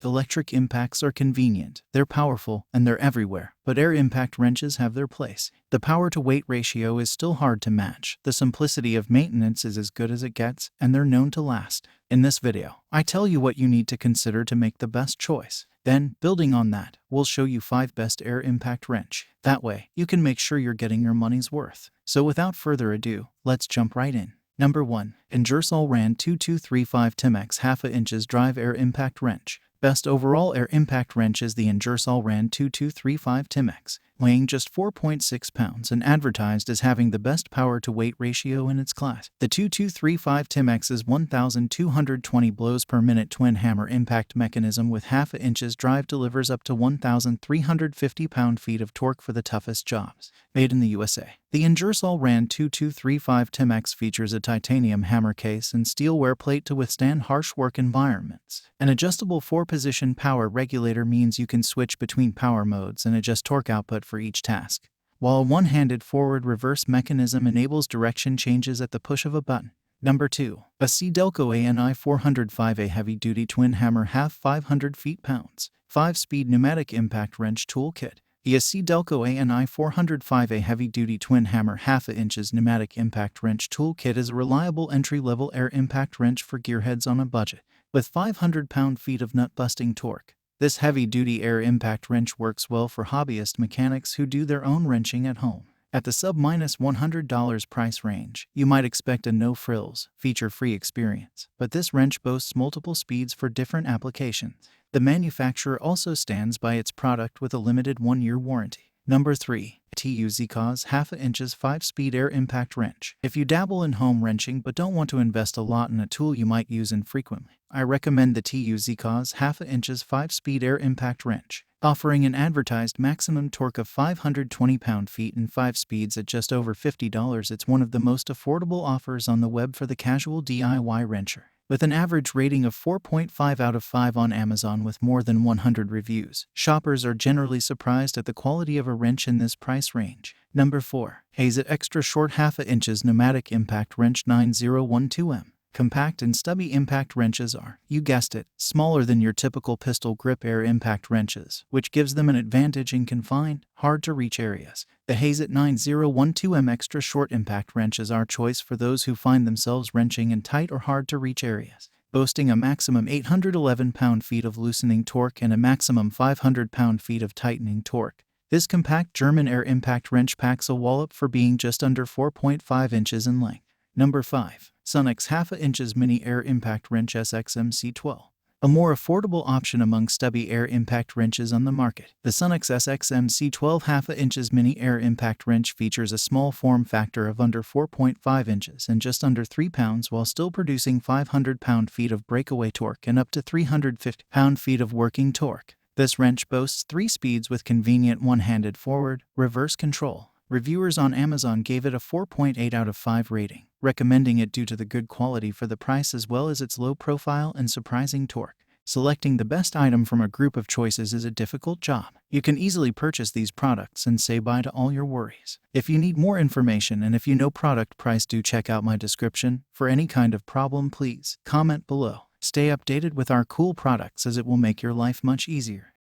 Electric impacts are convenient, they're powerful, and they're everywhere, but air impact wrenches have their place. The power-to-weight ratio is still hard to match, the simplicity of maintenance is as good as it gets, and they're known to last. In this video, I tell you what you need to consider to make the best choice. Then, building on that, we'll show you 5 best air impact wrench. That way, you can make sure you're getting your money's worth. So without further ado, let's jump right in. Number 1. enduresol RAN 2235 Timex 1/2 inches drive air impact wrench. Best overall air impact wrench is the enduresol RAN 2235 Timex, weighing just 4.6 pounds and advertised as having the best power-to-weight ratio in its class. The 2235 Timex's 1,220 blows per minute twin hammer impact mechanism with 1/2 inches drive delivers up to 1,350 pound-feet of torque for the toughest jobs. Made in the USA. The enduresol RAN 2235 Timex features a titanium hammer case and steel wear plate to withstand harsh work environments. An adjustable 4-position power regulator means you can switch between power modes and adjust torque output for each task, while a one-handed forward-reverse mechanism enables direction changes at the push of a button. Number 2. A delco ANI 405A heavy-duty twin hammer 500 feet-pounds, 5-speed pneumatic impact wrench toolkit. The delco ANI 405A heavy-duty twin hammer 1/2 inches pneumatic impact wrench toolkit is a reliable entry-level air impact wrench for gearheads on a budget. With 500 pound-feet of nut-busting torque, this heavy-duty air impact wrench works well for hobbyist mechanics who do their own wrenching at home. At the sub-$100 price range, you might expect a no-frills, feature-free experience, but this wrench boasts multiple speeds for different applications. The manufacturer also stands by its product with a limited 1-year warranty. Number 3. TUZCOS 1/2 inches 5-speed air impact wrench. If you dabble in home wrenching but don't want to invest a lot in a tool you might use infrequently, I recommend the TUZCOS 1/2 inches 5-speed air impact wrench. Offering an advertised maximum torque of 520 pound-feet and 5 speeds at just over $50, it's one of the most affordable offers on the web for the casual DIY wrencher. With an average rating of 4.5 out of 5 on Amazon with more than 100 reviews, shoppers are generally surprised at the quality of a wrench in this price range. Number 4. Hazit Extra Short 1/2 inches Pneumatic Impact Wrench 9012M. Compact and stubby impact wrenches are, you guessed it, smaller than your typical pistol grip air impact wrenches, which gives them an advantage in confined, hard-to-reach areas. The Hazit 9012M Extra Short Impact Wrench is our choice for those who find themselves wrenching in tight or hard-to-reach areas. Boasting a maximum 811 pound-feet of loosening torque and a maximum 500 pound-feet of tightening torque, this compact German air impact wrench packs a wallop for being just under 4.5 inches in length. Number 5. Sonex 1/2 inches Mini Air Impact Wrench SXMC12. A more affordable option among stubby air impact wrenches on the market. The Sonex SXMC12 1/2 inches Mini Air Impact Wrench features a small form factor of under 4.5 inches and just under 3 pounds while still producing 500 pound-feet of breakaway torque and up to 350 pound-feet of working torque. This wrench boasts 3 speeds with convenient one-handed forward, reverse control. Reviewers on Amazon gave it a 4.8 out of 5 rating, recommending it due to the good quality for the price as well as its low profile and surprising torque. Selecting the best item from a group of choices is a difficult job. You can easily purchase these products and say bye to all your worries. If you need more information and if you know product price, do check out my description. For any kind of problem, please comment below. Stay updated with our cool products as it will make your life much easier.